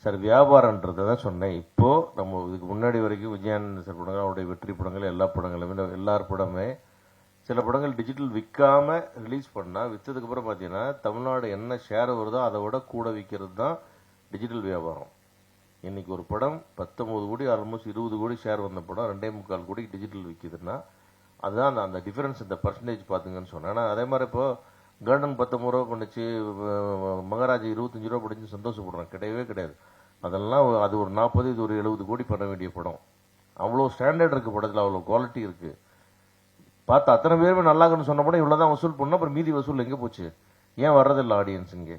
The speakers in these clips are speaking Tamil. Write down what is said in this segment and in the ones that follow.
சார் வியாபாரன்றதை தான் சொன்னேன். இப்போ நம்ம இதுக்கு முன்னாடி வரைக்கும் விஜயானந்த் சார் படங்கள், அவருடைய வெற்றி படங்கள், எல்லா படங்களுமே, எல்லார் படமே சில படங்கள் டிஜிட்டல் விற்காம ரிலீஸ் பண்ணா விற்றதுக்கு அப்புறம் பார்த்தீங்கன்னா தமிழ்நாடு என்ன ஷேர் வருதோ அதை விட கூட விற்கிறது தான் டிஜிட்டல் வியாபாரம். இன்னைக்கு ஒரு படம் 19 கோடி ஆல்மோஸ்ட் 20 கோடி ஷேர் வந்த படம் 2.25 கோடி டிஜிட்டல் விற்கிதுன்னா அதுதான் அந்த டிஃபரன்ஸ், இந்த பர்சன்டேஜ் பார்த்துங்கன்னு சொன்னேன். ஆனால் அதே மாதிரி இப்போ கார்டன் 19 ரூபா கொண்டுச்சு, மகாராஜா 25 ரூபா படிச்சு சந்தோஷப்படுறோம், கிடையவே கிடையாது. அதெல்லாம் அது ஒரு 40, இது ஒரு 70 கோடி பண்ண வேண்டிய படம். அவ்வளோ ஸ்டாண்டர்ட் இருக்கு படத்தில், அவ்வளோ குவாலிட்டி இருக்கு. பார்த்து அத்தனை பேருமே நல்லாக்குன்னு சொன்ன படம் இவ்வளோதான் வசூல் பண்ணோம். அப்புறம் மீதி வசூல் எங்கே போச்சு? ஏன் வர்றதில்லை ஆடியன்ஸ்? இங்கே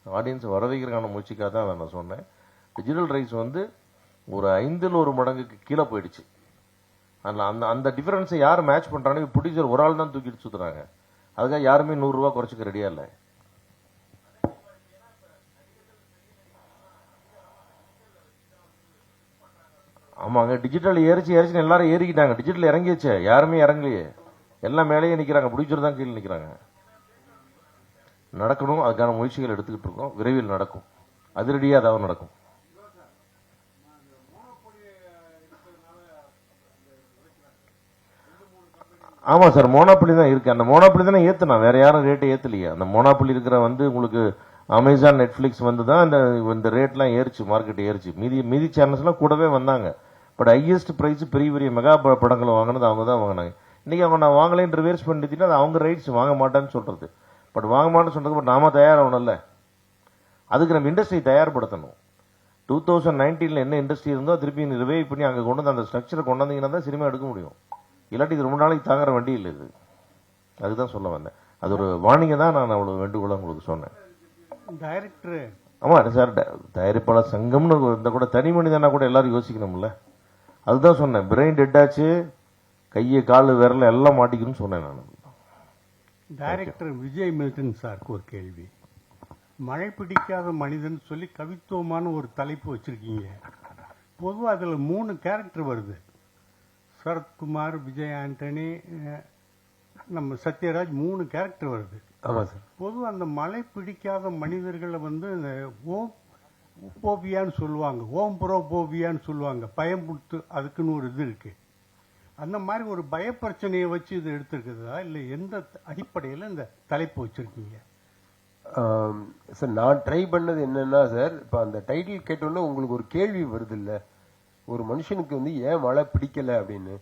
ஆடியன்ஸ் வர வைக்கிறதுக்கான முயற்சிக்காக தான் அதை நான் சொன்னேன். டிஜிட்டல் ரைட்ஸ் வந்து ஒரு 5ல் 1 மடங்குக்கு கீழே போயிடுச்சு. அதில் அந்த டிஃபரன்ஸை யார் மேட்ச் பண்ணுறாங்க? ப்ரொடியூசர் ஒரு ஆள் தான் தூக்கிட்டு சுற்றுறாங்க. அதுக்காக யாருமே 100 ரூபா குறைச்சிக்க ரெடியா இல்லை. ஆமாங்க, டிஜிட்டல் ஏறிச்சு எல்லாரும் ஏறிக்கிட்டாங்க. டிஜிட்டல் இறங்கிச்சு, யாருமே இறங்கலையே, எல்லாம் மேலேயே நிற்கிறாங்க. ப்ரொடியூசர் தான் கீழே நிற்கிறாங்க. நடக்கணும், அதுக்கான முயற்சிகள் எடுத்துக்கிட்டு இருக்கோம். விரைவில் நடக்கும், அதிரடியாக அதாவது நடக்கும். ஆமா சார், மோனோபொலி தான் இருக்கு. அந்த மோனோபொலி தானே ஏத்துனா, வேற யாரும் ரேட்டை ஏத்தலையே. அந்த மோனோபொலி இருக்கிற வந்து உங்களுக்கு அமேசான், நெட்ஃபிளிக்ஸ் வந்து தான் இந்த ரேட்லாம் ஏறிச்சு, மார்க்கெட் ஏறிச்சு. மீதி சேனல்ஸ்லாம் கூடவே வந்தாங்க. பட் ஹையஸ்ட் பிரைஸ் பெரிய பெரிய மெகா படங்களை வாங்கினது அவங்க தான் வாங்கினாங்க. இன்னைக்கு அவங்க நான் வாங்கலைன்னு ரிவர்ஸ் பண்ணிட்டீங்கன்னா அது அவங்க ரைட்ஸ், வாங்க மாட்டேன்னு சொல்றது. பட் வாங்க மாட்டேன்னு சொல்றதுக்கு பட் நாம தயாராகணும்ல. அதுக்கு நம்ம இண்டஸ்ட்ரி தயார்படுத்தணும். 2019 என்ன இண்டஸ்ட்ரி இருந்தோ திருப்பி ரிவைவ் பண்ணி அங்கே கொண்டு வந்து அந்த ஸ்ட்ரக்சரை கொண்டு வந்தீங்கன்னா தான் சினிமா எடுக்க முடியும். இல்லாட்டி இது ரொம்ப நாளைக்கு தாங்குற வண்டி இல்லை இது. அதுதான் சொல்ல வந்தேன். அது ஒரு வார்னிங்கை தான் நான் அவ்வளவு வேண்டுகோளா உங்களுக்கு சொன்னேன். டைரக்டர் ஆமா சார், தயாரிப்பாளர் சங்கம்னு இருந்தா கூட தனி மனிதனா கூட எல்லாரும் யோசிக்கணும்ல. அதுதான் சொன்னேன். பிரெயின் டெட் ஆச்சு, கையை காலு விரல எல்லாம் மாட்டிக்கணும்னு சொன்னேன் நான். டைரக்டர் விஜய் மில்டன் சாருக்கு ஒரு கேள்வி. மழை பிடிக்காத மனிதன் சொல்லி கவித்துவமான ஒரு தலைப்பு வச்சிருக்கீங்க. பொதுவாக அதில் 3 கேரக்டர் வருது. சரத்குமார், விஜய் ஆண்டனி, நம்ம சத்யராஜ், 3 கேரக்டர் வருது. ஆமா சார். பொதுவாக அந்த மழை பிடிக்காத மனிதர்களை வந்து இந்த ஓம் போபியான்னு சொல்லுவாங்க, ஓம் புரோபோபியான்னு சொல்லுவாங்க, பயம்புட்டு, அதுக்குன்னு ஒரு இது இருக்கு. அந்த மாதிரி ஒரு பயப்பிரச்சனையை வச்சு இது எடுத்துருக்குதா இல்லை எந்த அடிப்படையில் இந்த தலைப்பு வச்சிருக்கீங்க? சார் நான் ட்ரை பண்ணது என்னன்னா சார், இப்போ அந்த டைட்டில் கேட்டோன்னே உங்களுக்கு ஒரு கேள்வி வருது இல்லை, ஒரு மனுஷனுக்கு வந்து ஏன் மழை பிடிக்கல அப்படின்னு.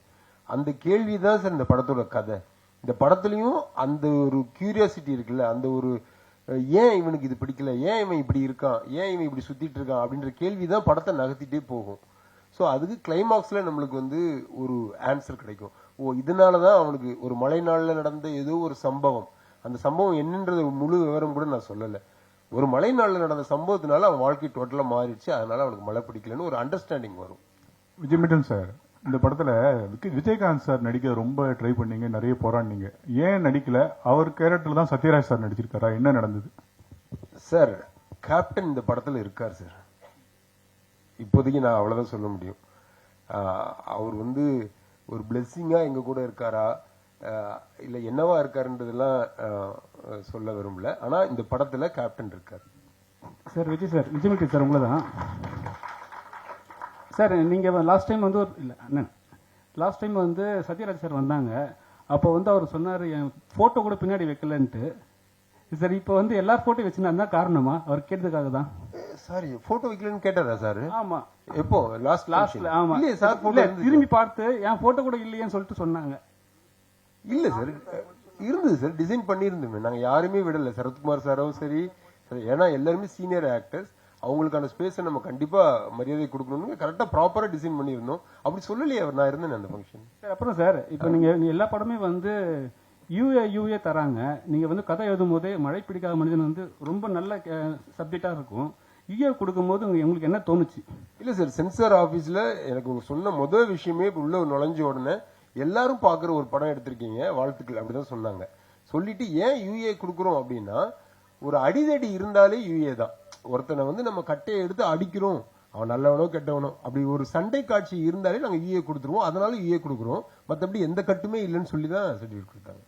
அந்த கேள்வி தான் சார் இந்த படத்தோட கதை. இந்த படத்துலயும் அந்த ஒரு கியூரியாசிட்டி இருக்குல்ல, அந்த ஒரு ஏன் இவனுக்கு இது பிடிக்கல, ஏன் இவன் இப்படி இருக்கான், ஏன் இவன் இப்படி சுத்திட்டு இருக்கான் அப்படின்ற கேள்வி தான் படத்தை நகர்த்திட்டே போகும். ஸோ அதுக்கு கிளைமாக்ஸ்ல நம்மளுக்கு வந்து ஒரு ஆன்சர் கிடைக்கும். ஓ, இதனாலதான் அவனுக்கு ஒரு மழை நாள்ல நடந்த ஏதோ ஒரு சம்பவம், அந்த சம்பவம் என்னன்றது முழு விவரம் கூட நான் சொல்லலை. ஒரு மழை நாள்ல நடந்த சம்பவத்தினால அவன் வாழ்க்கை டோட்டலா மாறிடுச்சு, அதனால அவனுக்கு மழை பிடிக்கலன்னு ஒரு அண்டர்ஸ்டாண்டிங் வரும். விஜய் மில்டன் சார், இந்த படத்துல விஜயகாந்த் சார் நடிக்க ரொம்ப ட்ரை பண்ணீங்க, நிறைய போராடினீங்க. ஏன் நடிக்கல? அவர் கேரக்டர் தான் சத்யராஜ் சார் நடிச்சிருக்காரா? என்ன நடந்தது சார்? கேப்டன் இந்த படத்துல இருக்கார் சார். இப்போதைக்கு நான் அவ்வளவுதான் சொல்ல முடியும். அவர் வந்து ஒரு பிளெஸிங்கா எங்க கூட இருக்காரா இல்ல என்னவா இருக்காருன்றதெல்லாம் சொல்ல விரும்பல. ஆனா இந்த படத்துல கேப்டன் இருக்கார் sir. Vijay sir, Vijay Milton sir, உங்களை தான் சார். நீங்கள் லாஸ்ட் டைம் வந்து இல்லை அண்ணன், லாஸ்ட் டைம் வந்து சத்யராஜ் சார் வந்தாங்க. அப்போ வந்து அவர் சொன்னார் என் ஃபோட்டோ கூட பின்னாடி வைக்கலன்ட்டு. சார் இப்போ வந்து எல்லா ஃபோட்டோ வச்சுருந்தா காரணமா? அவர் கேட்டதுக்காக தான். சாரி, ஃபோட்டோ வைக்கலன்னு கேட்டாரா சார்? ஆமா. எப்போ? லாஸ்ட்ல? ஆமா. இல்லையே சார், திரும்பி பார்த்து என் ஃபோட்டோ கூட இல்லையேன்னு சொல்லிட்டு சொன்னாங்க. இல்ல சார், இருந்தது சார், டிசைன் பண்ணியிருந்தோமே. நாங்க யாருமே விடல, சரத்குமார் சாரும் சரி. ஏன்னா எல்லாருமே சீனியர் ஆக்டர்ஸ், அவங்களுக்கான ஸ்பேஸை நம்ம கண்டிப்பா மரியாதை கொடுக்கணும்னு கரெக்டா ப்ராப்பரா டிசைன் பண்ணியிருந்தோம். அப்படி சொல்லலையே அவர், நான் இருந்தேன் அந்த ஃபங்க்ஷன். அப்புறம் சார், இப்போ நீங்க எல்லா படமே வந்து யூஏ தராங்க. நீங்க வந்து கதை எழுதும் போதே மழை பிடிக்காத மனிதன் வந்து ரொம்ப நல்ல சப்ஜெக்டா இருக்கும். யூஏ கொடுக்கும் போது உங்களுக்கு என்ன தோணுச்சு? இல்ல சார், சென்சார் ஆபீஸ்ல எனக்கு சொன்ன முதல் விஷயமே உள்ள நுழைஞ்ச உடனே எல்லாரும் பாக்குற ஒரு படம் எடுத்திருக்கீங்க, வாழ்த்துக்கள் அப்படிதான் சொன்னாங்க. சொல்லிட்டு ஏன் யூஏ கொடுக்குறோம் அப்படின்னா, ஒரு அடிதடி இருந்தாலே யூஏ தான். ஒருத்தனை வந்து நம்ம கட்டையை எடுத்து அடிக்கிறோம், அவன் நல்லவனோ கெட்டவனோ, அப்படி ஒரு சண்டை காட்சி இருந்தாலே நாங்க யூஏ கொடுத்துருவோம். அதனால யூஏ கொடுக்குறோம். மற்றபடி எந்த கட்டுமே இல்லைன்னு சொல்லி தான் சர்டிஃபிகேட் கொடுத்தாங்க.